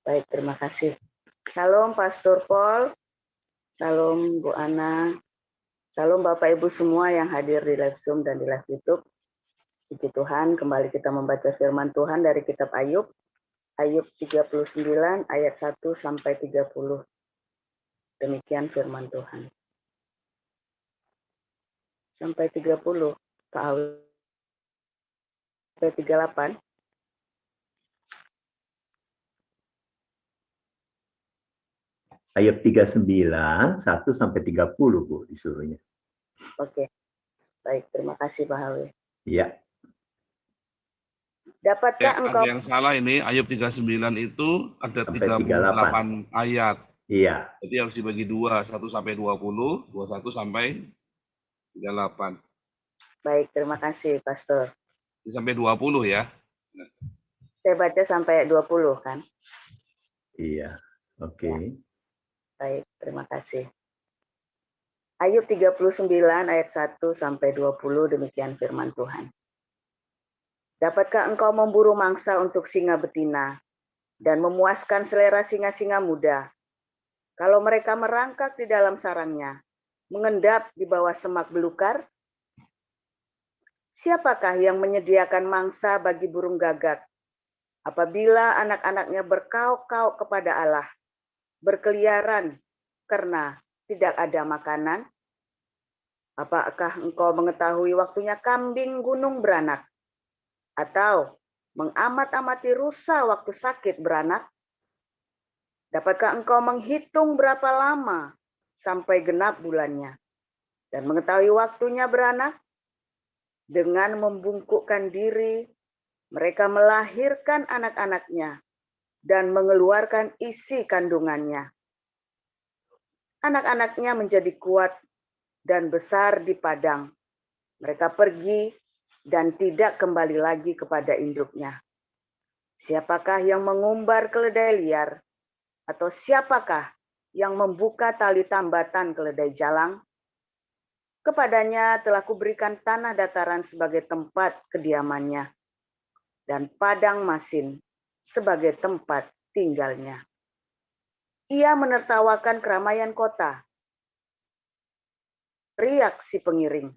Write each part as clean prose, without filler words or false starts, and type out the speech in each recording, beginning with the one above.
Baik, terima kasih. Salam Pastor Paul, salam Bu Ana, salam Bapak Ibu semua yang hadir di live Zoom dan di live YouTube. Puji Tuhan, kembali kita membaca firman Tuhan dari kitab Ayub. Ayub 39 ayat 1 sampai 30. Demikian firman Tuhan. Sampai 30, Pak Awi. Sampai 38. Ayat 39, 1 sampai 30, Bu, disuruhnya. Oke, baik. Terima kasih, Pak Awi. Iya. Dapatkah engkau... Ada yang salah ini, Ayub 39 itu ada Sampai 38 ayat. Iya. Jadi harus dibagi 2, 1 sampai 20, 21 sampai 38. Baik, terima kasih, Pastor. Sampai 20 ya. Saya baca sampai 20, kan? Iya, oke. Baik, terima kasih. Ayub 39 ayat 1 sampai 20, demikian firman Tuhan. Dapatkah engkau memburu mangsa untuk singa betina dan memuaskan selera singa-singa muda? Kalau mereka merangkak di dalam sarangnya, mengendap di bawah semak belukar? Siapakah yang menyediakan mangsa bagi burung gagak apabila anak-anaknya berkauk-kauk kepada Allah, berkeliaran karena tidak ada makanan? Apakah engkau mengetahui waktunya kambing gunung beranak? Atau mengamat-amati rusa waktu sakit beranak? Dapatkah engkau menghitung berapa lama sampai genap bulannya? Dan mengetahui waktunya beranak? Dengan membungkukkan diri, mereka melahirkan anak-anaknya dan mengeluarkan isi kandungannya. Anak-anaknya menjadi kuat dan besar di padang. Mereka pergi dan tidak kembali lagi kepada induknya. Siapakah yang mengumbar keledai liar? Atau siapakah yang membuka tali tambatan keledai jalang? Kepadanya telah kuberikan tanah dataran sebagai tempat kediamannya, dan padang masin sebagai tempat tinggalnya. Ia menertawakan keramaian kota, riak si pengiring.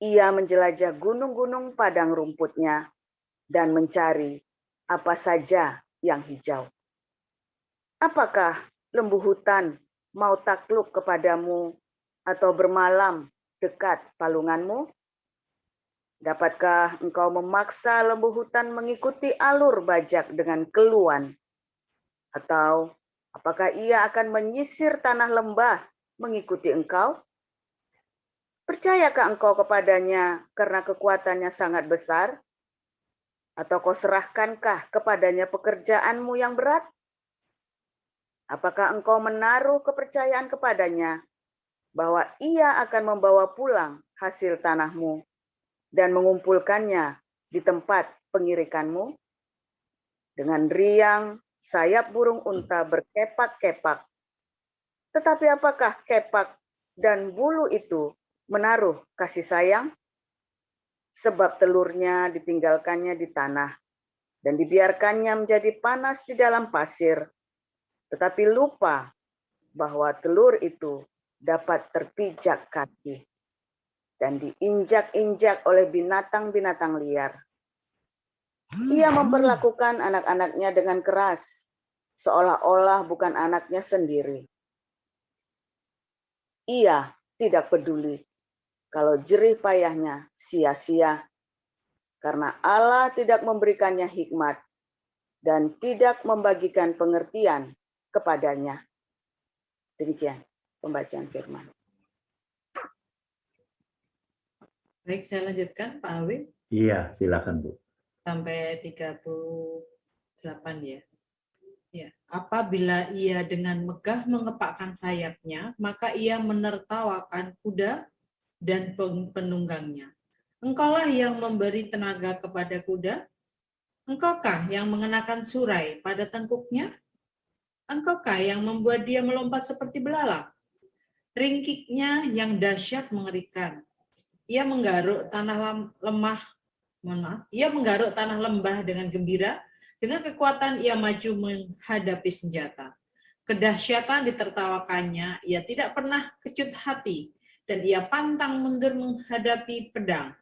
Ia menjelajah gunung-gunung padang rumputnya dan mencari apa saja yang hijau. Apakah lembu hutan mau takluk kepadamu atau bermalam dekat palunganmu? Dapatkah engkau memaksa lembu hutan mengikuti alur bajak dengan keluhan? Atau apakah ia akan menyisir tanah lembah mengikuti engkau? Percayakah engkau kepadanya karena kekuatannya sangat besar? Atau kau serahkankah kepadanya pekerjaanmu yang berat? Apakah engkau menaruh kepercayaan kepadanya bahwa ia akan membawa pulang hasil tanahmu dan mengumpulkannya di tempat pengirikanmu? Dengan riang, sayap burung unta berkepak-kepak. Tetapi apakah kepak dan bulu itu menaruh kasih sayang? Sebab telurnya ditinggalkannya di tanah dan dibiarkannya menjadi panas di dalam pasir. Tetapi lupa bahwa telur itu dapat terpijak kaki dan diinjak-injak oleh binatang-binatang liar. Ia memperlakukan anak-anaknya dengan keras, seolah-olah bukan anaknya sendiri. Ia tidak peduli kalau jerih payahnya sia-sia, karena Allah tidak memberikannya hikmat dan tidak membagikan pengertian kepadanya. Demikian pembacaan firman. Baik, saya lanjutkan Pak Awi. Iya, silakan Bu. Sampai 38 ya. Ya, apabila ia dengan megah mengepakkan sayapnya, maka ia menertawakan kuda dan penunggangnya. Engkaulah yang memberi tenaga kepada kuda? Engkaukah yang mengenakan surai pada tengkuknya? Engkaukah yang membuat dia melompat seperti belalang? Ringkiknya yang dahsyat mengerikan. Ia menggaruk tanah lembah dengan gembira, Dengan kekuatan ia maju menghadapi senjata. Kedahsyatan ditertawakannya, ia tidak pernah kecut hati, dan ia pantang mundur menghadapi pedang.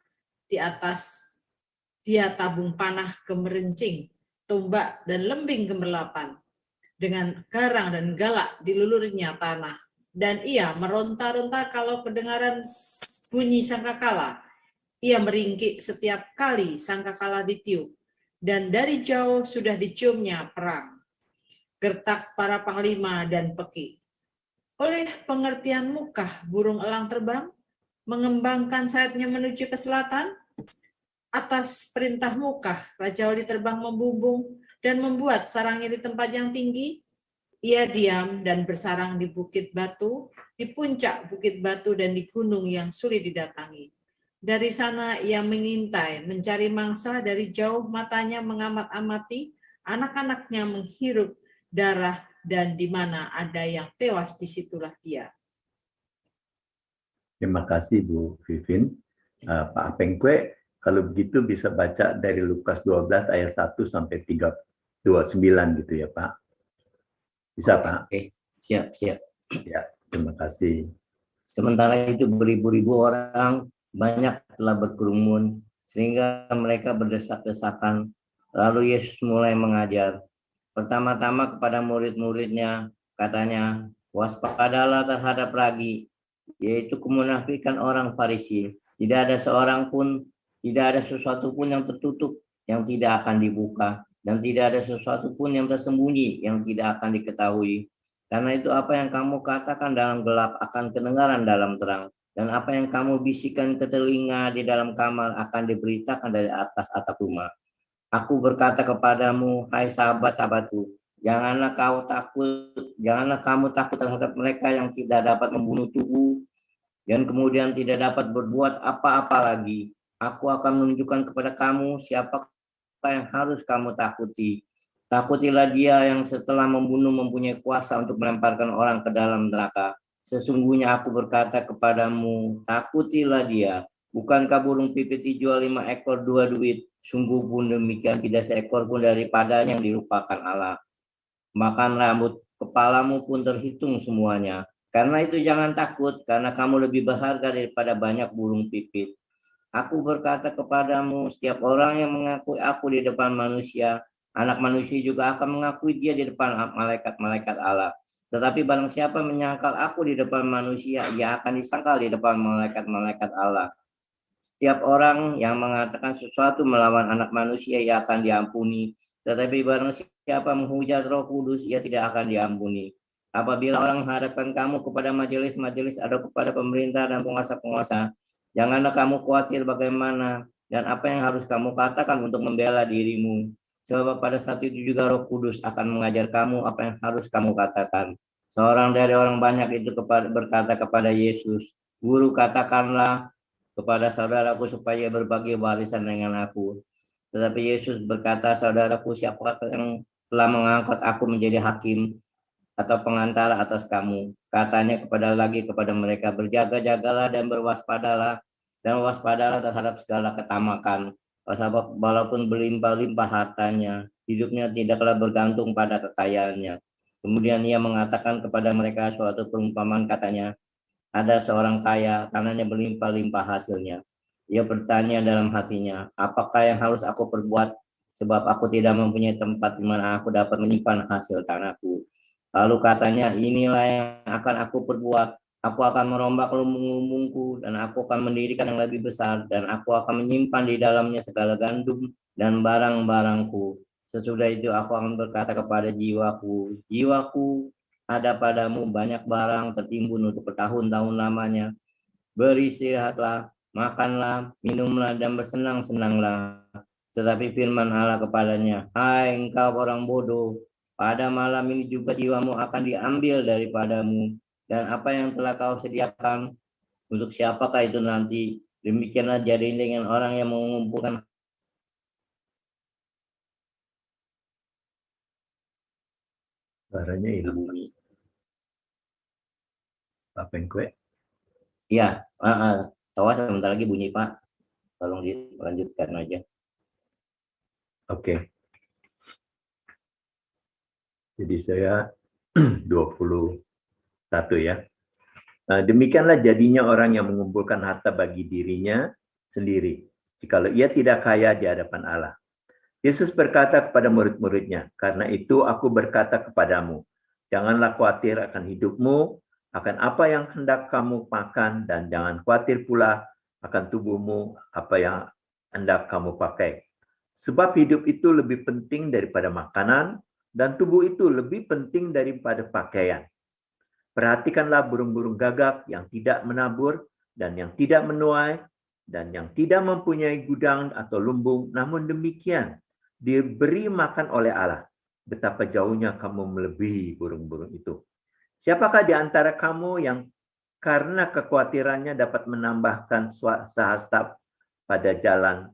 Di atas dia tabung panah gemerencing, tombak dan lembing gemerlapan. Dengan garang dan galak dilulurinya tanah, dan ia meronta-ronta kalau kedengaran bunyi sangkakala. Ia meringkik setiap kali sangkakala ditiup, dan dari jauh sudah diciumnya perang. Gertak para panglima dan peki. Oleh pengertianmu kah burung elang terbang, mengembangkan sayapnya menuju ke selatan? Atas perintahmu kah Raja Wali terbang membumbung dan membuat sarangnya di tempat yang tinggi? Ia diam dan bersarang di bukit batu, di puncak bukit batu dan di gunung yang sulit didatangi. Dari sana ia mengintai, mencari mangsa, dari jauh matanya mengamat-amati, anak-anaknya menghirup darah, dan di mana ada yang tewas disitulah dia. Terima kasih Bu Vivin. Pak Apeng Kue, kalau begitu bisa baca dari Lukas 12 ayat 1 sampai 29 gitu ya Pak. Bisa Pak? Oke, siap. Ya, terima kasih. Sementara itu beribu-ribu orang banyak telah berkerumun sehingga mereka berdesak-desakan. Lalu Yesus mulai mengajar. Pertama-tama kepada murid-muridnya, katanya, waspadalah terhadap ragi, yaitu kemunafikan orang Farisi. Tidak ada seorang pun, tidak ada sesuatu pun yang tertutup yang tidak akan dibuka, dan tidak ada sesuatu pun yang tersembunyi yang tidak akan diketahui. Karena itu apa yang kamu katakan dalam gelap akan kedengaran dalam terang, dan apa yang kamu bisikkan ke telinga di dalam kamar akan diberitakan dari atas atap rumah. Aku berkata kepadamu, hai sahabat-sahabatku, janganlah kamu takut terhadap mereka yang tidak dapat membunuh tubuh dan kemudian tidak dapat berbuat apa-apa lagi. Aku akan menunjukkan kepada kamu siapa yang harus kamu takuti. Takutilah dia yang setelah membunuh mempunyai kuasa untuk melemparkan orang ke dalam neraka. Sesungguhnya aku berkata kepadamu, takutilah dia. Bukankah burung pipit dijual 5 ekor 2 duit? Sungguh pun demikian tidak seekor pun daripadanya yang dilupakan Allah. Makan rambut kepalamu pun terhitung semuanya. Karena itu jangan takut, karena kamu lebih berharga daripada banyak burung pipit. Aku berkata kepadamu, setiap orang yang mengakui aku di depan manusia, Anak manusia juga akan mengakui dia di depan malaikat-malaikat Allah. Tetapi barang siapa menyangkal aku di depan manusia, ia akan disangkal di depan malaikat-malaikat Allah. Setiap orang yang mengatakan sesuatu melawan anak manusia, ia akan diampuni. Tetapi barang siapa menghujat Roh Kudus, ia tidak akan diampuni. Apabila orang menghadapkan kamu kepada majelis-majelis atau kepada pemerintah dan penguasa-penguasa, janganlah kamu khawatir bagaimana dan apa yang harus kamu katakan untuk membela dirimu. Sebab pada saat itu juga Roh Kudus akan mengajar kamu apa yang harus kamu katakan. Seorang dari orang banyak itu berkata kepada Yesus, Guru, katakanlah kepada saudaraku supaya berbagi warisan dengan aku. Tetapi Yesus berkata, saudaraku, siapa yang telah mengangkat aku menjadi hakim atau pengantara atas kamu? Katanya kepada mereka, berjaga-jagalah dan berwaspadalah, dan waspadalah terhadap segala ketamakan. Walaupun berlimpah-limpah hartanya, hidupnya tidaklah bergantung pada kekayaannya. Kemudian ia mengatakan kepada mereka suatu perumpamaan, katanya, ada seorang kaya, tanahnya berlimpah-limpah hasilnya. Ia bertanya dalam hatinya, apakah yang harus aku perbuat? Sebab aku tidak mempunyai tempat di mana aku dapat menyimpan hasil tanahku. Lalu katanya, inilah yang akan aku perbuat. Aku akan merombak lumbung-lumbungku dan aku akan mendirikan yang lebih besar dan aku akan menyimpan di dalamnya segala gandum dan barang-barangku. Sesudah itu aku akan berkata kepada jiwaku, jiwaku, ada padamu banyak barang tertimbun untuk bertahun-tahun lamanya. Beristirahatlah, makanlah, minumlah dan bersenang-senanglah. Tetapi firman Allah kepadanya, hai engkau orang bodoh, pada malam ini juga jiwamu akan diambil daripadamu. Dan apa yang telah kau sediakan, untuk siapakah itu nanti? Demikianlah jadi dengan orang yang mengumpulkan. Suaranya hilang. Pak Pengkue. Ya, tawas sebentar lagi bunyi Pak. Tolong dilanjutkan aja. Oke. Jadi saya 21 ya. Demikianlah jadinya orang yang mengumpulkan harta bagi dirinya sendiri, jikalau ia tidak kaya di hadapan Allah. Yesus berkata kepada murid-muridnya, karena itu aku berkata kepadamu, janganlah khawatir akan hidupmu, akan apa yang hendak kamu makan, dan jangan khawatir pula akan tubuhmu, apa yang hendak kamu pakai. Sebab hidup itu lebih penting daripada makanan, dan tubuh itu lebih penting daripada pakaian. Perhatikanlah burung-burung gagak yang tidak menabur, dan yang tidak menuai, dan yang tidak mempunyai gudang atau lumbung, namun demikian diberi makan oleh Allah. Betapa jauhnya kamu melebihi burung-burung itu. Siapakah di antara kamu yang karena kekhawatirannya dapat menambahkan sehasta pada jalan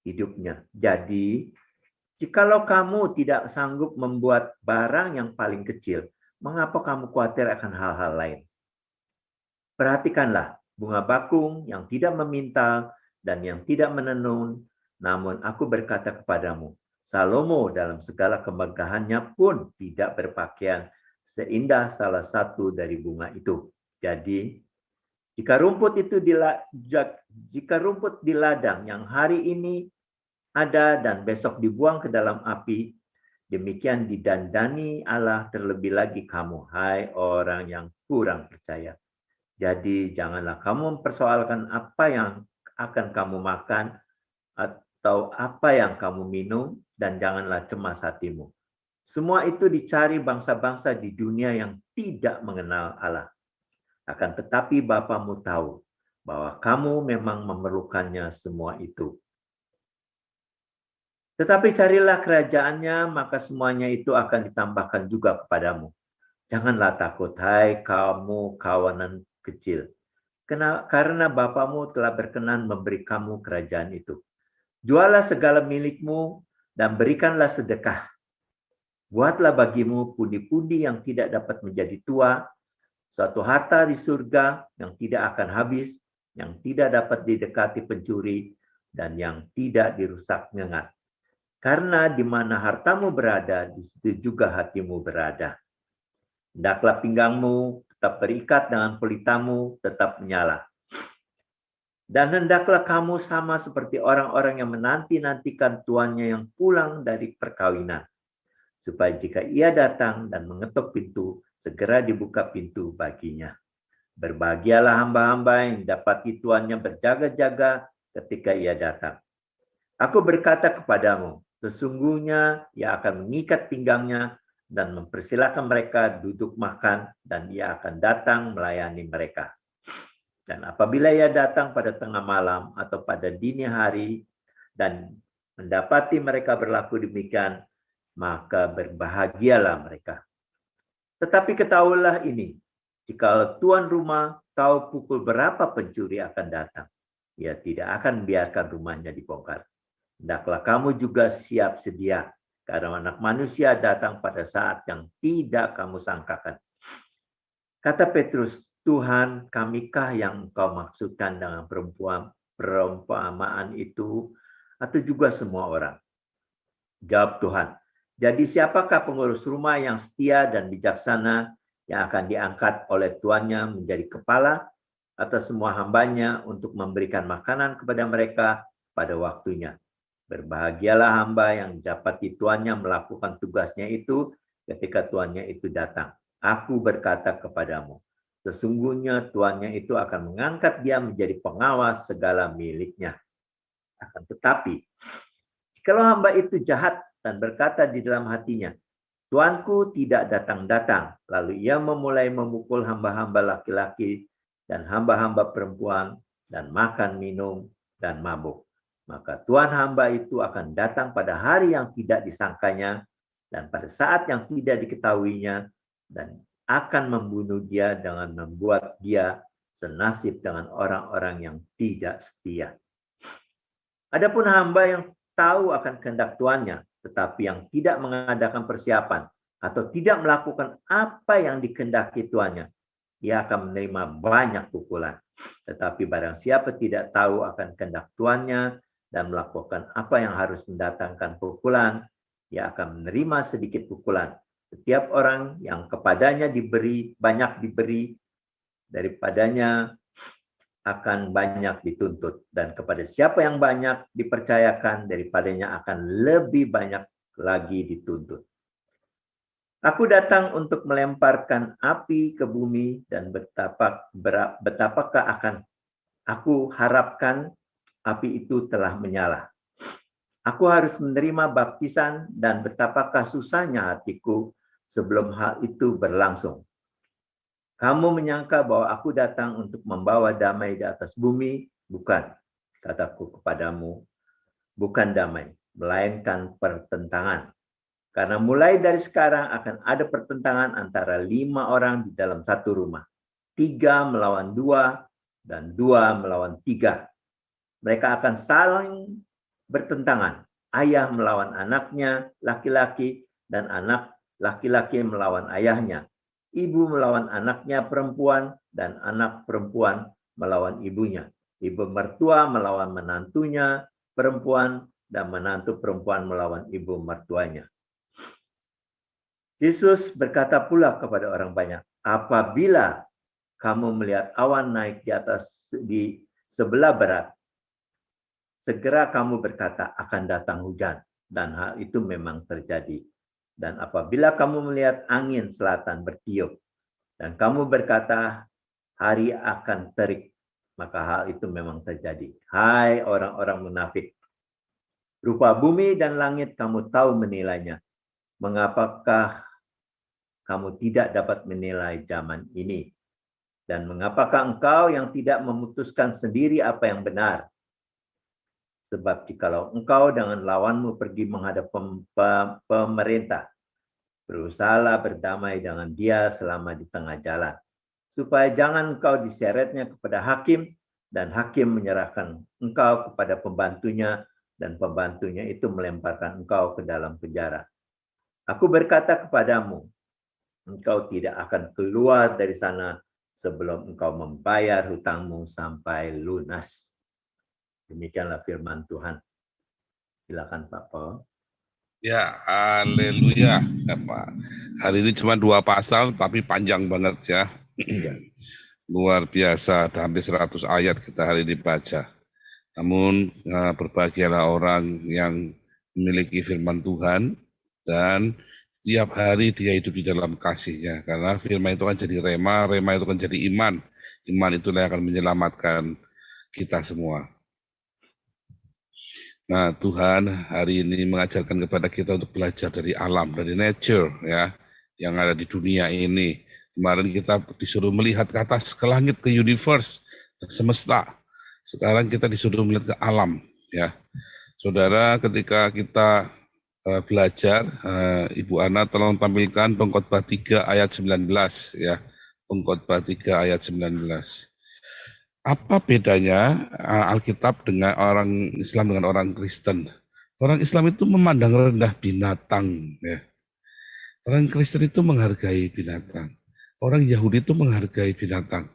hidupnya? Jadi, jikalau kamu tidak sanggup membuat barang yang paling kecil, mengapa kamu khawatir akan hal-hal lain? Perhatikanlah bunga bakung yang tidak meminta dan yang tidak menenun, namun aku berkata kepadamu, Salomo dalam segala kemegahannya pun tidak berpakaian seindah salah satu dari bunga itu. Jadi, jika rumput di ladang yang hari ini ada dan besok dibuang ke dalam api, demikian didandani Allah terlebih lagi kamu, hai orang yang kurang percaya. Jadi janganlah kamu mempersoalkan apa yang akan kamu makan atau apa yang kamu minum, dan janganlah cemas hatimu. Semua itu dicari bangsa-bangsa di dunia yang tidak mengenal Allah. Akan tetapi Bapamu tahu bahwa kamu memang memerlukannya semua itu. Tetapi carilah kerajaannya, maka semuanya itu akan ditambahkan juga kepadamu. Janganlah takut, hai kamu kawanan kecil, karena Bapamu telah berkenan memberi kamu kerajaan itu. Jualah segala milikmu dan berikanlah sedekah. Buatlah bagimu pundi-pundi yang tidak dapat menjadi tua, suatu harta di surga yang tidak akan habis, yang tidak dapat didekati pencuri, dan yang tidak dirusak ngengat. Karena di mana hartamu berada, di situ juga hatimu berada. Hendaklah pinggangmu tetap terikat dengan pelitamu tetap menyala. Dan hendaklah kamu sama seperti orang-orang yang menanti-nantikan tuannya yang pulang dari perkawinan, supaya jika ia datang dan mengetuk pintu, segera dibuka pintu baginya. Berbahagialah hamba-hamba yang dapati tuannya berjaga-jaga ketika ia datang. Aku berkata kepadamu, sesungguhnya ia akan mengikat pinggangnya dan mempersilahkan mereka duduk makan, dan ia akan datang melayani mereka. Dan apabila ia datang pada tengah malam atau pada dini hari dan mendapati mereka berlaku demikian, maka berbahagialah mereka. Tetapi ketahuilah ini, jika tuan rumah tahu pukul berapa pencuri akan datang, ia tidak akan biarkan rumahnya dibongkar. Hendaklah kamu juga siap sedia, karena Anak Manusia datang pada saat yang tidak kamu sangkakan. Kata Petrus, Tuhan, kamikah yang Engkau maksudkan dengan perumpamaan itu, atau juga semua orang? Jawab Tuhan, jadi siapakah pengurus rumah yang setia dan bijaksana yang akan diangkat oleh tuannya menjadi kepala atas semua hambanya untuk memberikan makanan kepada mereka pada waktunya? Berbahagialah hamba yang dapati tuannya melakukan tugasnya itu ketika tuannya itu datang. Aku berkata kepadamu, sesungguhnya tuannya itu akan mengangkat dia menjadi pengawas segala miliknya. Akan tetapi, kalau hamba itu jahat dan berkata di dalam hatinya, Tuanku tidak datang-datang, lalu ia memulai memukul hamba-hamba laki-laki dan hamba-hamba perempuan dan makan, minum, dan mabuk, maka Tuhan hamba itu akan datang pada hari yang tidak disangkanya dan pada saat yang tidak diketahuinya, dan akan membunuh dia dengan membuat dia senasib dengan orang-orang yang tidak setia. Adapun hamba yang tahu akan kehendak tuannya, tetapi yang tidak mengadakan persiapan atau tidak melakukan apa yang dikehendaki tuannya, ia akan menerima banyak pukulan. Tetapi barang siapa tidak tahu akan kehendak tuannya dan melakukan apa yang harus mendatangkan pukulan, ia akan menerima sedikit pukulan. Setiap orang yang kepadanya diberi, banyak diberi, daripadanya akan banyak dituntut. Dan kepada siapa yang banyak dipercayakan, daripadanya akan lebih banyak lagi dituntut. Aku datang untuk melemparkan api ke bumi, dan betapakah akan aku harapkan api itu telah menyala. Aku harus menerima baptisan, dan betapakah susahnya hatiku sebelum hal itu berlangsung. Kamu menyangka bahwa aku datang untuk membawa damai di atas bumi? Bukan, kataku kepadamu, bukan damai, melainkan pertentangan. Karena mulai dari sekarang akan ada pertentangan antara 5 orang di dalam satu rumah. 3 melawan 2, dan 2 melawan 3. Mereka akan saling bertentangan. Ayah melawan anaknya laki-laki, dan anak laki-laki melawan ayahnya. Ibu melawan anaknya perempuan, dan anak perempuan melawan ibunya. Ibu mertua melawan menantunya perempuan, dan menantu perempuan melawan ibu mertuanya. Yesus berkata pula kepada orang banyak, apabila kamu melihat awan naik di sebelah barat, segera kamu berkata akan datang hujan, dan hal itu memang terjadi. Dan apabila kamu melihat angin selatan bertiup, dan kamu berkata hari akan terik, maka hal itu memang terjadi. Hai orang-orang munafik, rupa bumi dan langit kamu tahu menilainya. Mengapakah kamu tidak dapat menilai zaman ini? Dan mengapakah engkau yang tidak memutuskan sendiri apa yang benar? Sebab jikalau engkau dengan lawanmu pergi menghadap pemerintah, berusahalah berdamai dengan dia selama di tengah jalan, supaya jangan engkau diseretnya kepada hakim, dan hakim menyerahkan engkau kepada pembantunya, dan pembantunya itu melemparkan engkau ke dalam penjara. Aku berkata kepadamu, engkau tidak akan keluar dari sana sebelum engkau membayar hutangmu sampai lunas. Demikianlah firman Tuhan. Silakan Pak Paul. Ya, haleluya. Ya, Pak. Hari ini cuma 2 pasal, tapi panjang banget ya. Luar biasa, ada hampir 100 ayat kita hari ini baca. Namun berbahagialah orang yang memiliki firman Tuhan, dan setiap hari dia hidup di dalam kasih-Nya. Karena firman itu kan jadi rema, rema itu kan jadi iman. Iman itulah yang akan menyelamatkan kita semua. Nah, Tuhan hari ini mengajarkan kepada kita untuk belajar dari alam, dari nature ya, yang ada di dunia ini. Kemarin kita disuruh melihat ke atas, ke langit, ke universe, ke semesta. Sekarang kita disuruh melihat ke alam ya. Saudara, ketika kita belajar, Ibu Ana tolong tampilkan Pengkhotbah 3 ayat 19 ya. Pengkhotbah 3 ayat 19. Apa bedanya Alkitab dengan orang Islam dengan orang Kristen? Orang Islam itu memandang rendah binatang. Ya. Orang Kristen itu menghargai binatang. Orang Yahudi itu menghargai binatang.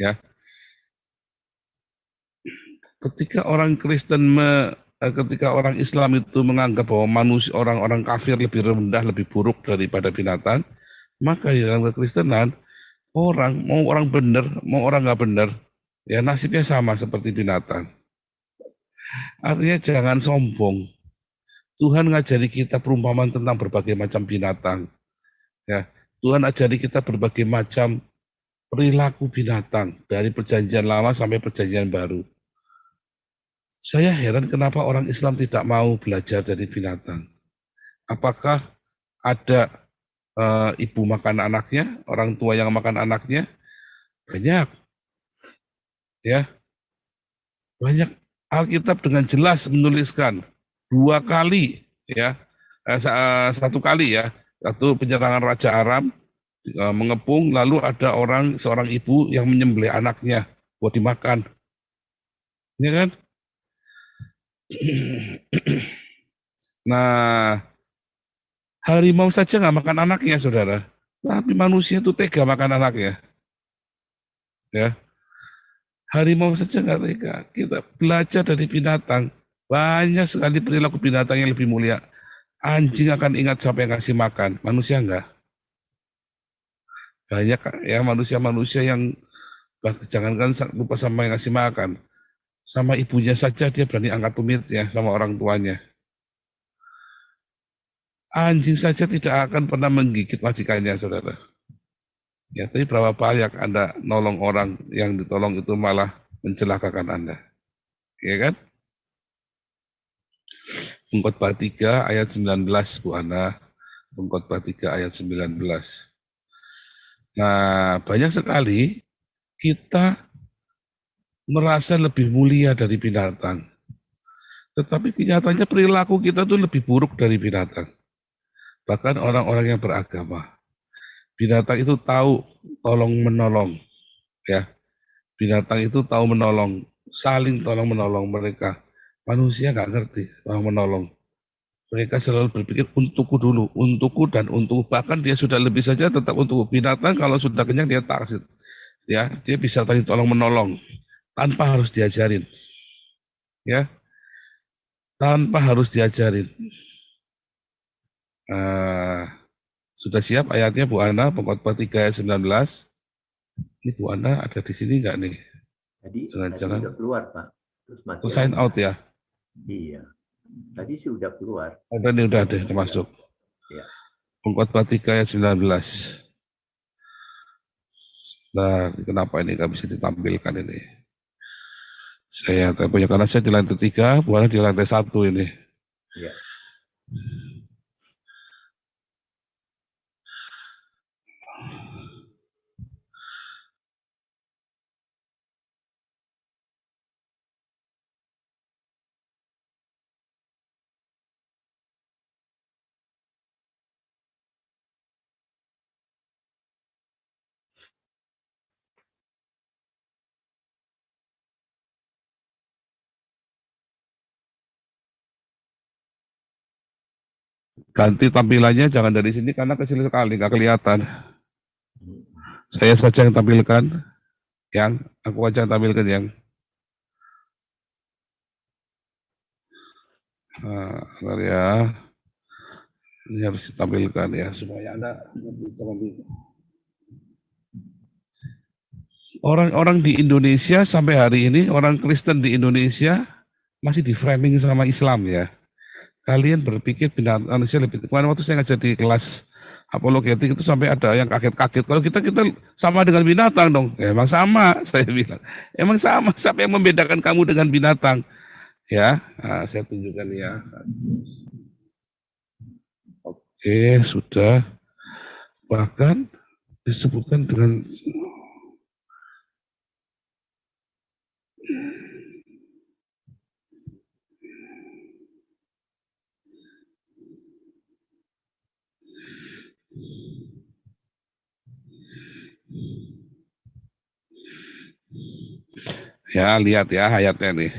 Ya. Ketika orang Kristen, ketika orang Islam itu menganggap bahwa manusia, orang-orang kafir lebih rendah, lebih buruk daripada binatang, maka di dalam kekristenan orang, mau orang benar, mau orang nggak benar, ya nasibnya sama seperti binatang. Artinya jangan sombong. Tuhan ngajari kita perumpamaan tentang berbagai macam binatang. Ya, Tuhan ajari kita berbagai macam perilaku binatang dari perjanjian lama sampai perjanjian baru. Saya heran kenapa orang Islam tidak mau belajar dari binatang. Apakah ada ibu makan anaknya, orang tua yang makan anaknya? Banyak. Ya. Banyak. Alkitab dengan jelas menuliskan 2 kali ya, 1 kali ya, satu penyerangan Raja Aram mengepung, lalu ada seorang ibu yang menyembelih anaknya buat dimakan, ya kan? Nah, harimau saja nggak makan anaknya, saudara, tapi manusia itu tega makan anaknya, ya. Harimau saja nggak tega. Kita belajar dari binatang. Banyak sekali perilaku binatang yang lebih mulia. Anjing akan ingat siapa yang kasih makan, manusia enggak. Banyak ya manusia-manusia yang jangankan lupa sama yang kasih makan, sama ibunya saja dia berani angkat tumitnya sama orang tuanya. Anjing saja tidak akan pernah menggigit majikannya, saudara. Ya, tapi berapa banyak Anda nolong orang yang ditolong itu malah mencelakakan Anda. Ya kan? Pengkhotbah 3 ayat 19, Bu Ana. Pengkhotbah 3 ayat 19. Nah, banyak sekali kita merasa lebih mulia dari binatang. Tetapi kenyataannya perilaku kita tuh lebih buruk dari binatang. Bahkan orang-orang yang beragama. Binatang itu tahu tolong menolong, ya. Binatang itu tahu menolong, saling tolong menolong mereka. Manusia nggak ngerti tolong menolong. Mereka selalu berpikir untukku dulu, untukku dan untuk bahkan dia sudah lebih saja tetap untuk binatang. Kalau sudah kenyang dia taksit, ya dia bisa tadi tolong menolong tanpa harus diajarin, ya tanpa harus diajarin. Sudah siap ayatnya Bu Ana, Pengkhotbah 3 ayat 19. Ini Bu Ana ada di sini nggak nih? Tadi Jangan-jangan udah keluar, Pak. Terus mati sign lagi. out ya? Iya. Tadi sih udah keluar. Udah deh, masuk. Ya. Pengkhotbah 3 ayat 19. Nah, kenapa ini nggak bisa ditampilkan ini? Saya punya karena saya di lantai 3, Bu Ana di lantai 1 ini. Iya. Ganti tampilannya jangan dari sini karena kecil sekali, nggak kelihatan. Saya saja yang tampilkan, aku aja yang tampilkan yang. Bentar ya. Ini harus ditampilkan ya supaya Anda orang-orang di Indonesia sampai hari ini, orang Kristen di Indonesia masih di framing sama Islam ya. Kalian berpikir manusia lebih, kemarin waktu saya ngajar di kelas apologetik itu sampai ada yang kaget-kaget. Kalau kita sama dengan binatang dong. Ya, emang sama, saya bilang. Emang sama, siapa yang membedakan kamu dengan binatang? Ya, saya tunjukkan ya. Oke, sudah. Bahkan disebutkan dengan ya, lihat ya ayatnya nih.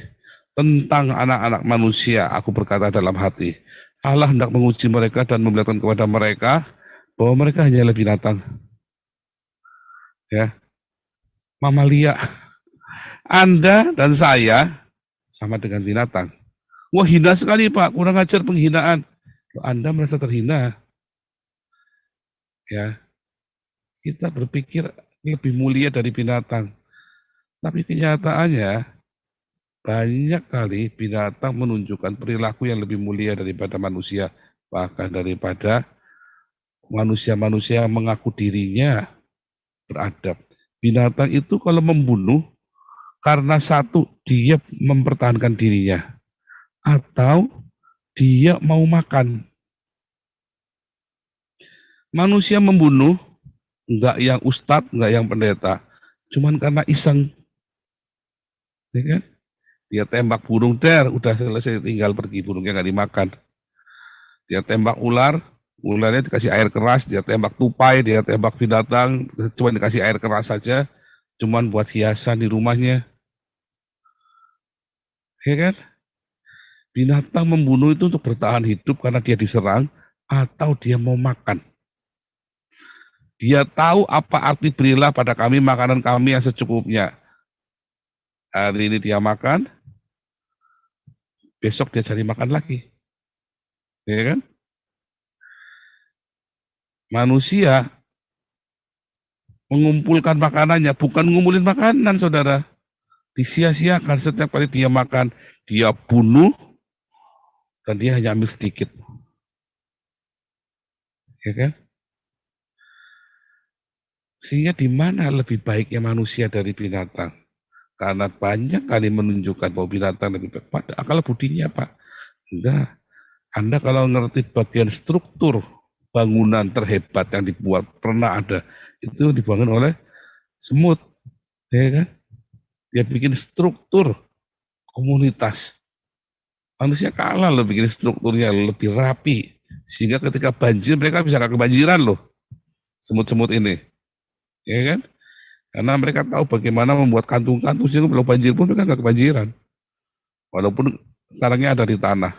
Tentang anak-anak manusia, aku berkata dalam hati, Allah hendak menguji mereka dan memperlihatkan kepada mereka bahwa mereka hanyalah binatang. Ya, mamalia. Anda dan saya sama dengan binatang. Wah, hina sekali Pak, kurang ajar penghinaan. Anda merasa terhina. Ya, kita berpikir lebih mulia dari binatang. Tapi kenyataannya banyak kali binatang menunjukkan perilaku yang lebih mulia daripada manusia, bahkan daripada manusia-manusia yang mengaku dirinya beradab. Binatang itu kalau membunuh karena satu, dia mempertahankan dirinya, atau dia mau makan. Manusia membunuh enggak yang ustadz, enggak yang pendeta, cuman karena iseng. Ya kan? Dia tembak burung udah selesai, tinggal pergi, burungnya nggak dimakan. Dia tembak ular, ularnya dikasih air keras. Dia tembak tupai, dia tembak binatang, cuma dikasih air keras saja, cuman buat hiasan di rumahnya. Ya kan? Binatang membunuh itu untuk bertahan hidup karena dia diserang atau dia mau makan. Dia tahu apa arti berilah pada kami makanan kami yang secukupnya. Hari ini dia makan, besok dia cari makan lagi. Ya kan? Manusia mengumpulkan makanannya, bukan ngumpulin makanan, saudara. Disia-siakan setiap kali dia makan, dia bunuh, dan dia hanya ambil sedikit. Ya kan? Sehingga di mana lebih baiknya manusia dari binatang? Karena banyak kali menunjukkan bahwa binatang lebih baik. Pada akal budinya, Pak. Enggak. Anda kalau ngerti bagian struktur bangunan terhebat yang dibuat, pernah ada, itu dibangun oleh semut. Ya kan? Dia bikin struktur komunitas. Manusia kalah loh bikin strukturnya lebih rapi. Sehingga ketika banjir mereka bisa gak kebanjiran loh. Semut-semut ini. Ya kan? Karena mereka tahu bagaimana membuat kantung-kantung sehingga kalau banjir pun mereka gak kebanjiran. Walaupun sekarangnya ada di tanah.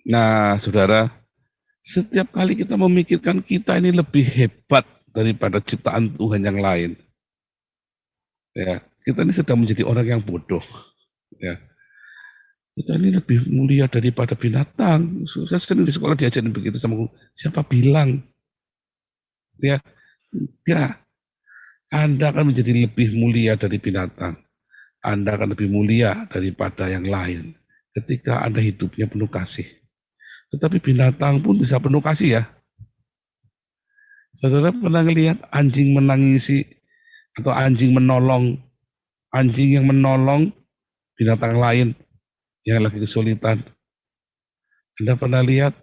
Nah, saudara, setiap kali kita memikirkan kita ini lebih hebat daripada ciptaan Tuhan yang lain. Ya, kita ini sedang menjadi orang yang bodoh. Ya. Kita ini lebih mulia daripada binatang. Saya sering di sekolah diajarin begitu sama siapa bilang? Ya, enggak. Anda akan menjadi lebih mulia dari binatang. Anda akan lebih mulia daripada yang lain ketika Anda hidupnya penuh kasih. Tetapi binatang pun bisa penuh kasih ya. Saudara pernah lihat anjing menangisi atau anjing yang menolong binatang lain yang lagi kesulitan? Anda pernah lihat?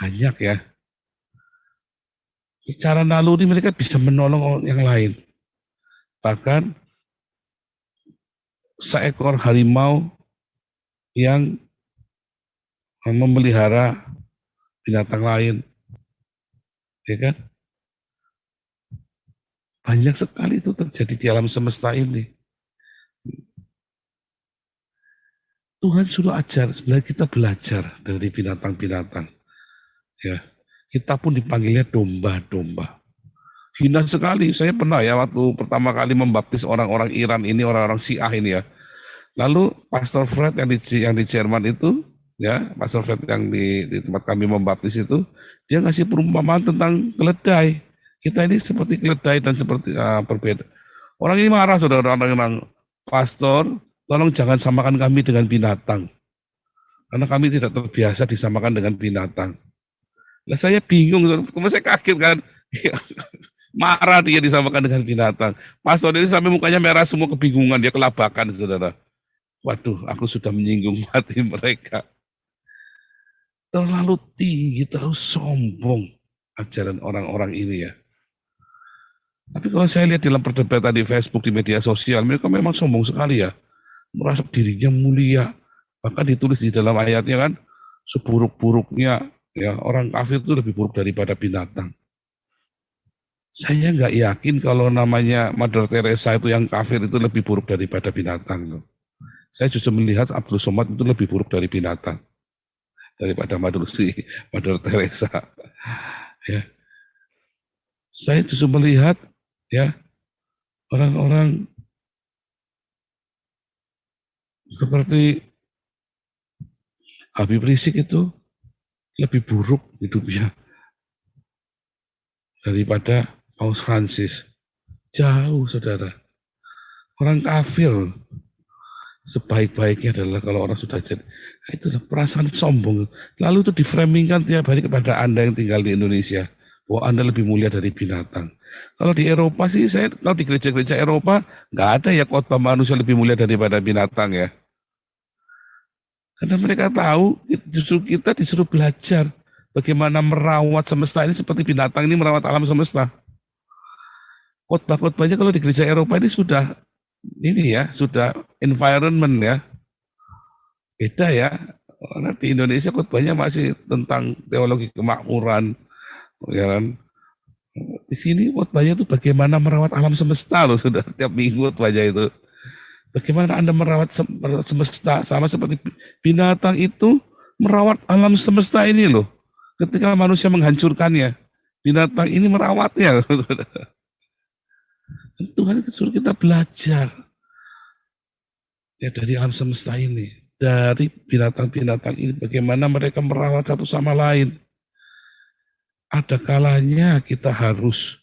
Banyak ya. Secara naluri mereka bisa menolong yang lain. Bahkan seekor harimau yang memelihara binatang lain, ya kan? Banyak sekali itu terjadi di alam semesta ini. Tuhan suruh ajar, sebenarnya kita belajar dari binatang-binatang. Ya, kita pun dipanggilnya domba-domba. Hina sekali, saya pernah ya waktu pertama kali membaptis orang-orang Iran ini, orang-orang Syiah ini ya. Lalu Pastor Fred yang di Jerman itu, ya, Pastor Fred yang di tempat kami membaptis itu, dia ngasih perumpamaan tentang keledai. Kita ini seperti keledai dan seperti berbeda. Orang ini marah, saudara, orang pastor, tolong jangan samakan kami dengan binatang. Karena kami tidak terbiasa disamakan dengan binatang. Nah, saya bingung, saya kaget kan. Marah dia disamakan dengan binatang. Pastor ini sampai mukanya merah semua, kebingungan, dia kelabakan, saudara. Waduh, aku sudah menyinggung hati mereka. Terlalu tinggi, terlalu sombong ajaran orang-orang ini ya. Tapi kalau saya lihat dalam perdebatan di Facebook, di media sosial, mereka memang sombong sekali ya. Merasa dirinya mulia. Bahkan ditulis di dalam ayatnya kan, seburuk-buruknya ya orang kafir itu lebih buruk daripada binatang. Saya nggak yakin kalau namanya Mother Teresa itu yang kafir itu lebih buruk daripada binatang. Saya justru melihat Abdul Somad itu lebih buruk dari binatang. Daripada Mother Teresa. Ya. Saya justru melihat ya orang-orang seperti Habib Rizik itu lebih buruk hidupnya daripada Paus Francis. Jauh, saudara. Orang kafir sebaik-baiknya adalah kalau orang sudah jadi. Itu perasaan sombong. Lalu itu diframingkan tiap hari kepada Anda yang tinggal di Indonesia. Bahwa Anda lebih mulia dari binatang. Kalau di Eropa sih, kalau di gereja-gereja Eropa, nggak ada ya khotbah manusia lebih mulia daripada binatang ya. Karena mereka tahu, justru kita disuruh belajar bagaimana merawat semesta ini seperti binatang ini merawat alam semesta. Khotbah-khotbahnya kalau di gereja Eropa ini sudah environment ya. Beda ya. Karena di Indonesia khotbahnya masih tentang teologi kemakmuran, ya kan. Di sini khotbahnya itu bagaimana merawat alam semesta loh, sudah tiap minggu khotbahnya itu. Bagaimana Anda merawat semesta sama seperti binatang itu merawat alam semesta ini loh. Ketika manusia menghancurkannya, binatang ini merawatnya. Tuhan itu suruh kita belajar ya dari alam semesta ini. dari binatang-binatang ini, bagaimana mereka merawat satu sama lain. Ada kalanya kita harus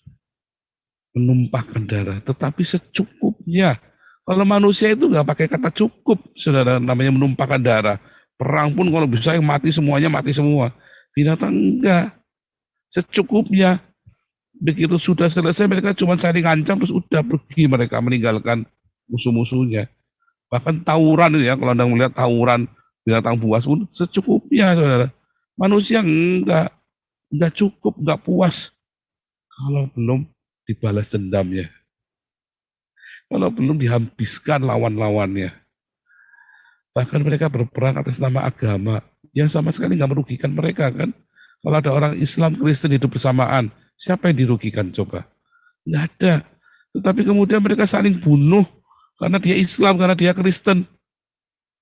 menumpahkan darah, tetapi secukupnya. Kalau manusia itu nggak pakai kata cukup, saudara, namanya menumpahkan darah. Perang pun kalau bisa yang mati semuanya, mati semua. Binatang enggak, secukupnya. Begitu sudah selesai, mereka cuma saling ancam, terus udah pergi mereka meninggalkan musuh-musuhnya. Bahkan tawuran ya, kalau Anda melihat tawuran binatang buas pun secukupnya, saudara. Manusia enggak cukup, enggak puas kalau belum dibalas dendamnya, kalau belum dihabiskan lawan-lawannya. Bahkan mereka berperang atas nama agama yang sama sekali nggak merugikan mereka kan. Kalau ada orang Islam Kristen hidup bersamaan, siapa yang dirugikan coba? Nggak ada. Tetapi kemudian mereka saling bunuh karena dia Islam, karena dia Kristen.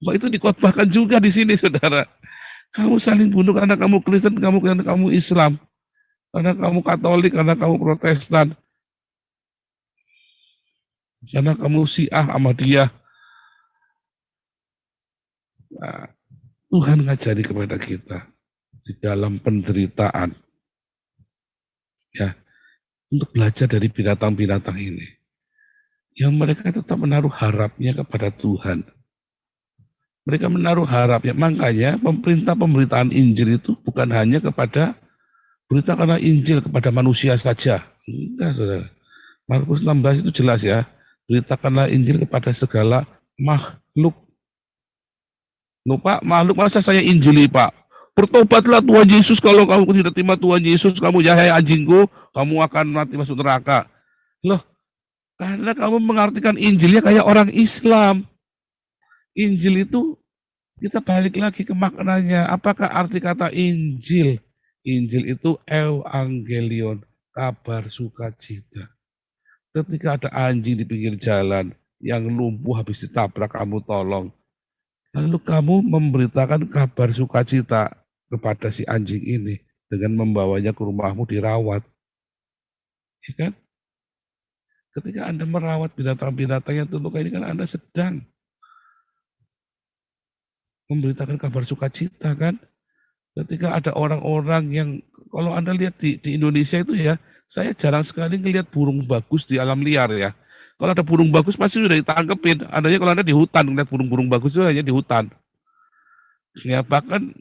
Wah, itu dikotbahkan juga di sini, saudara. Kamu saling bunuh karena kamu Kristen, karena kamu Islam, karena kamu Katolik, karena kamu Protestan, karena kamu Syiah, Ahmadiyah. Nah, Tuhan ngajari kepada kita di dalam penderitaan, ya, untuk belajar dari binatang-binatang ini, yang mereka tetap menaruh harapnya kepada Tuhan. Mereka menaruh harapnya, makanya pemberitaan Injil itu bukan hanya kepada beritakanlah Injil kepada manusia saja. Enggak, saudara. Markus 16 itu jelas ya, beritakanlah Injil kepada segala makhluk. Loh Pak, makhluk masa saya injili Pak? Bertobatlah Tuhan Yesus, kalau kamu tidak terima Tuhan Yesus, kamu jahai anjingku, kamu akan mati masuk neraka. Loh, karena kamu mengartikan Injilnya kayak orang Islam. Injil itu, kita balik lagi ke maknanya. Apakah arti kata Injil? Injil itu evangelion, kabar sukacita. Ketika ada anjing di pinggir jalan, yang lumpuh habis ditabrak, kamu tolong. Lalu kamu memberitakan kabar sukacita kepada si anjing ini dengan membawanya ke rumahmu dirawat. Ya kan? Ketika Anda merawat binatang-binatang yang terluka ini kan Anda sedang memberitakan kabar sukacita kan? Ketika ada orang-orang yang, kalau Anda lihat di Indonesia itu ya, saya jarang sekali ngelihat burung bagus di alam liar ya. Kalau ada burung bagus pasti sudah ditangkepin. Adanya kalau Anda di hutan, ngelihat burung-burung bagus itu hanya di hutan. Ya, bahkan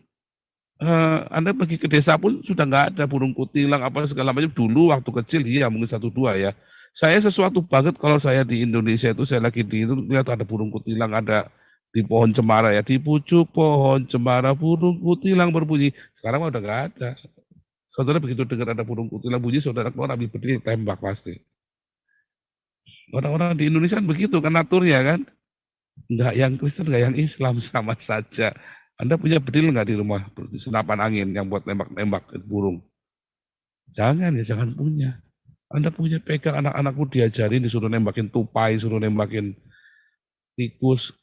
Anda pergi ke desa pun sudah nggak ada burung kutilang apa segala macam. Dulu waktu kecil iya mungkin 1-2 ya. Saya sesuatu banget kalau saya di Indonesia itu, saya lagi di itu lihat ada burung kutilang, ada di pohon cemara ya, di pucuk pohon cemara burung kutilang berbunyi. Sekarang udah nggak ada. Saudara begitu dengar ada burung kutilang bunyi, saudara keluar ambil bedil tembak pasti. Orang-orang di Indonesia kan begitu kan naturnya kan. Enggak yang Kristen, enggak yang Islam, sama saja. Anda punya bedil enggak di rumah? Senapan angin yang buat tembak-tembak burung? Jangan ya, jangan punya. Anda punya, pegang, anak-anakku diajarin, disuruh nembakin tupai, suruh nembakin tikus.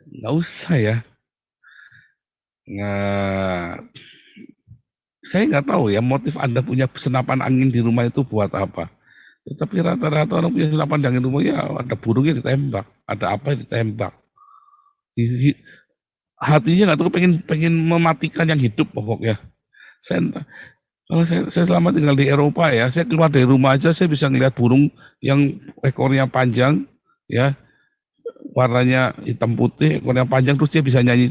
Enggak usah ya. Nah, saya nggak tahu ya motif Anda punya senapan angin di rumah itu buat apa. Tetapi rata-rata orang punya senapan angin di rumah ya ada burungnya ditembak, ada apa ditembak. Hatinya nggak tahu, pengen mematikan yang hidup pokoknya. Kalau saya selama tinggal di Eropa ya, saya keluar dari rumah aja saya bisa ngelihat burung yang ekornya panjang ya, warnanya hitam putih, ekornya panjang, terus dia bisa nyanyi,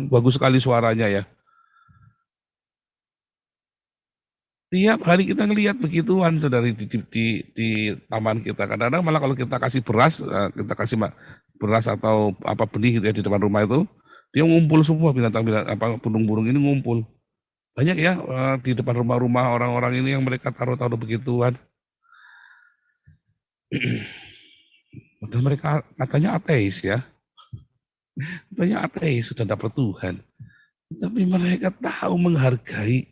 bagus sekali suaranya ya. Tiap hari kita ngelihat begituan, saudara, di taman kita. Kadang-kadang malah kalau kita kasih beras, kita kasih beras atau apa benih gitu ya di depan rumah itu, dia ngumpul semua binatang-binatang apa burung-burung ini ngumpul. Banyak ya di depan rumah-rumah orang-orang ini yang mereka taruh-taruh begituan. Padahal mereka katanya ateis ya. Katanya ateis, sudah dapat Tuhan. Tapi mereka tahu menghargai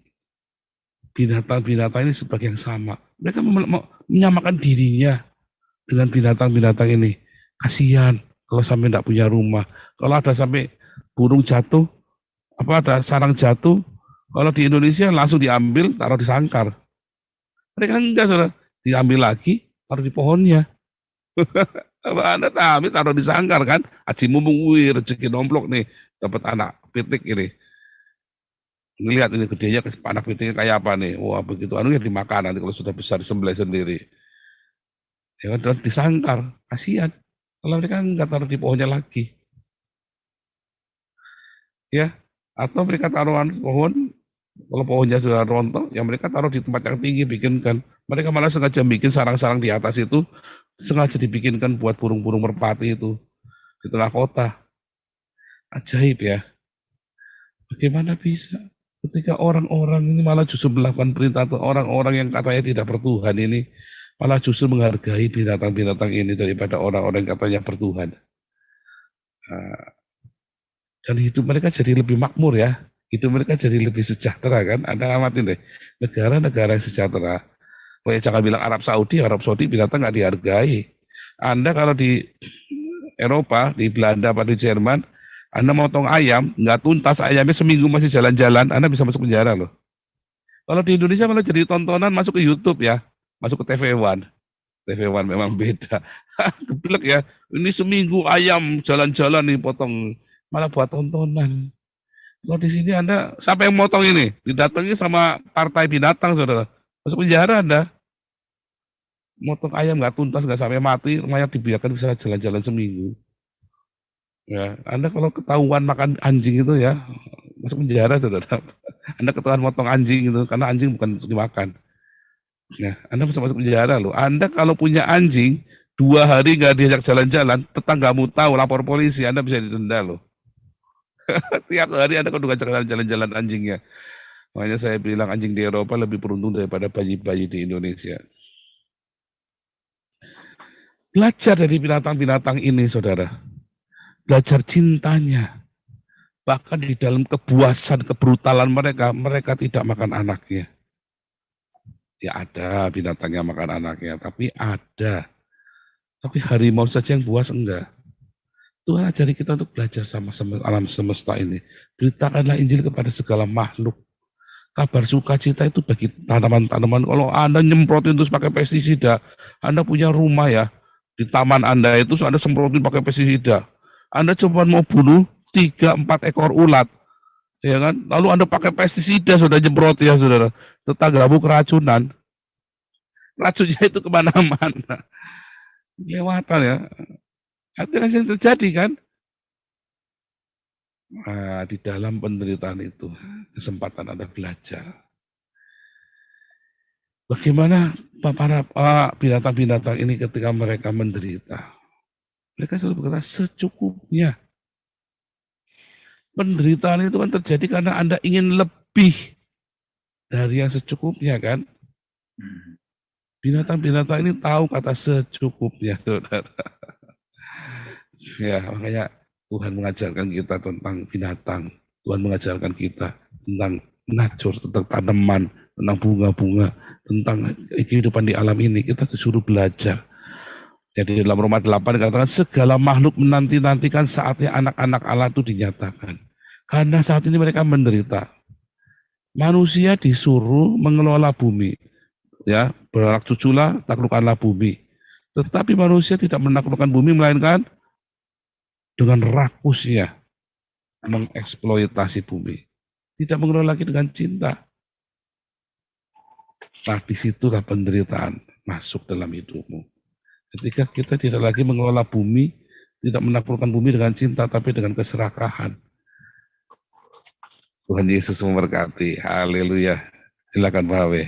binatang-binatang ini sebagai yang sama. Mereka menyamakan dirinya dengan binatang-binatang ini. Kasihan kalau sampai tidak punya rumah. Kalau ada sampai burung jatuh, apa ada sarang jatuh, kalau di Indonesia langsung diambil, taruh di sangkar. Mereka enggak, saudara. Diambil lagi, taruh di pohonnya. Kalau Anda kami taruh di sangkar kan, Haji Mumpung, wih rezeki nomplok nih, dapat anak pitik ini. Ngelihat ini gedenya anak pitiknya kayak apa nih, wah begitu anu ya dimakan nanti kalau sudah besar disembelih sendiri. Ya kan dan disangkar, kasihan. Kalau mereka nggak taruh di pohonnya lagi, ya. Atau mereka taruhan pohon, kalau pohonnya sudah rontok, ya mereka taruh di tempat yang tinggi, bikinkan. Mereka malah sengaja bikin sarang-sarang di atas itu, sengaja dibikinkan buat burung-burung merpati itu di tengah kota. Ajaib ya. Bagaimana bisa? Ketika orang-orang ini malah justru melakukan perintah atau orang-orang yang katanya tidak bertuhan ini malah justru menghargai binatang-binatang ini daripada orang-orang yang katanya bertuhan. Nah, dan hidup mereka jadi lebih makmur ya. Hidup mereka jadi lebih sejahtera kan. Anda amatin deh. Negara-negara yang sejahtera. Kayak jangan bilang Arab Saudi binatang nggak dihargai. Anda kalau di Eropa, di Belanda, atau di Jerman, Anda motong ayam, nggak tuntas, ayamnya seminggu masih jalan-jalan, Anda bisa masuk penjara loh. Kalau di Indonesia malah jadi tontonan masuk ke YouTube ya, masuk ke TV One. TV One memang beda. Geblek ya, ini seminggu ayam jalan-jalan nih potong, malah buat tontonan. Kalau di sini Anda, siapa yang motong ini? Didatangi sama partai binatang, saudara. Masuk penjara Anda. Motong ayam nggak tuntas, nggak sampai mati, mayat dibiarkan bisa jalan-jalan seminggu. Ya, Anda kalau ketahuan makan anjing itu ya, masuk penjara, saudara. Anda ketahuan motong anjing itu, karena anjing bukan untuk dimakan. Ya, Anda bisa masuk penjara loh. Anda kalau punya anjing, 2 hari nggak diajak jalan-jalan, tetanggamu tahu, lapor polisi, Anda bisa didenda loh. Tiap hari Anda kalau ngajak jalan-jalan anjingnya. Makanya saya bilang anjing di Eropa lebih beruntung daripada bayi-bayi di Indonesia. Belajar dari binatang-binatang ini, saudara. Belajar cintanya. Bahkan di dalam kebuasan, kebrutalan mereka, mereka tidak makan anaknya. Ya ada binatang yang makan anaknya, tapi ada. Tapi harimau saja yang buas enggak. Tuhan ajari kita untuk belajar sama alam semesta ini. Beritakanlah Injil kepada segala makhluk. Kabar sukacita itu bagi tanaman-tanaman. Kalau Anda nyemprotin terus pakai pestisida, Anda punya rumah ya, di taman Anda itu Anda semprotin pakai pestisida. Anda cuma mau bunuh 3-4 ekor ulat, ya kan? Lalu Anda pakai pestisida sudah jemprot ya saudara. Tetanggamu keracunan, racunnya itu kemana-mana, kelewatan ya. Akhirnya yang terjadi kan? Nah, di dalam penderitaan itu kesempatan Anda belajar. Bagaimana para binatang-binatang ini ketika mereka menderita? Mereka selalu berkata secukupnya. Penderitaan itu kan terjadi karena Anda ingin lebih dari yang secukupnya kan. Binatang-binatang ini tahu kata secukupnya, saudara. Ya, makanya Tuhan mengajarkan kita tentang binatang. Tuhan mengajarkan kita tentang nature, tentang tanaman, tentang bunga-bunga, tentang kehidupan di alam ini. Kita disuruh belajar. Jadi dalam Roma 8 dikatakan segala makhluk menanti-nantikan saatnya anak-anak Allah itu dinyatakan. Karena saat ini mereka menderita. Manusia disuruh mengelola bumi. Ya, beranak cuculah, taklukkanlah bumi. Tetapi manusia tidak menaklukkan bumi melainkan dengan rakusnya mengeksploitasi bumi. Tidak mengelola lagi dengan cinta. Nah, disitulah penderitaan masuk dalam hidupmu. Ketika kita tidak lagi mengelola bumi, tidak menaklukkan bumi dengan cinta, tapi dengan keserakahan. Tuhan Yesus memberkati. Haleluya. Silakan Pak Awe.